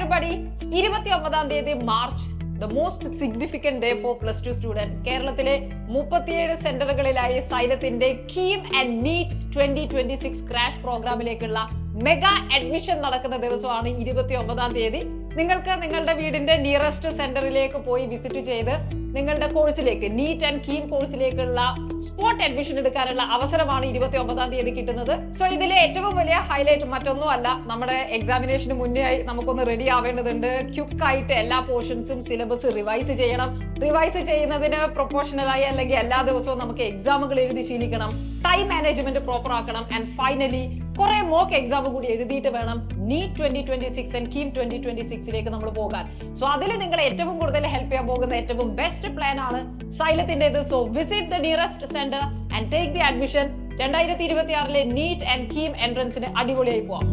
everybody. 29 തീയതി March the most significant day for plus 2 student. കേരളത്തിലെ 37 സെന്ററുകളിലായി സൈലത്തിന്റെ കീം ആൻഡ് നീറ്റ് 2026 ക്രാഷ് പ്രോഗ്രാമിലേക്കുള്ള മെഗാ അഡ്മിഷൻ നടക്കുന്ന ദിവസമാണ് 29 തീയതി. നിങ്ങൾക്ക് നിങ്ങളുടെ വീടിന്റെ നിയറസ്റ്റ് സെന്ററിലേക്ക് പോയി വിസിറ്റ് ചെയ്ത് നിങ്ങളുടെ കോഴ്സിലേക്ക് നീറ്റ് ആൻഡ് കീം കോഴ്സിലേക്കുള്ള സ്പോട്ട് അഡ്മിഷൻ എടുക്കാനുള്ള അവസരമാണ് 29 തീയതി കിട്ടുന്നത്. സോ ഇതിലെ ഏറ്റവും വലിയ ഹൈലൈറ്റ് മറ്റൊന്നും അല്ല, നമ്മുടെ എക്സാമിനേഷന് മുന്നേ നമുക്കൊന്ന് റെഡി ആവേണ്ടതുണ്ട്. ക്വിക്കായിട്ട് എല്ലാ പോർഷൻസും സിലബസ് റിവൈസ് ചെയ്യണം. റിവൈസ് ചെയ്യുന്നതിന് പ്രൊപ്പോർഷണലായി അല്ലെങ്കിൽ എല്ലാ ദിവസവും നമുക്ക് എക്സാമുകൾ എഴുതി ശീലിക്കണം. ടൈം മാനേജ്മെന്റ് പ്രോപ്പർ ആക്കണം. ആൻഡ് ഫൈനലി കുറെ മോക്ക് എക്സാം കൂടി എഴുതിയിട്ട് വേണം നീറ്റ് 2026 ആൻഡ് കീം 2026ലേക്ക് നമ്മൾ പോകാൻ. സോ അതിൽ നിങ്ങൾ ഏറ്റവും കൂടുതൽ ഹെൽപ്പ് ചെയ്യാൻ പോകുന്ന ഏറ്റവും ബെസ്റ്റ് പ്ലാൻ ആണ് സൈലത്തിന്റേത്. So visit the nearest centre and take the admission. 2026 NEET and KEAM എൻട്രൻസിന് അടിപൊളിയായി പോവാം.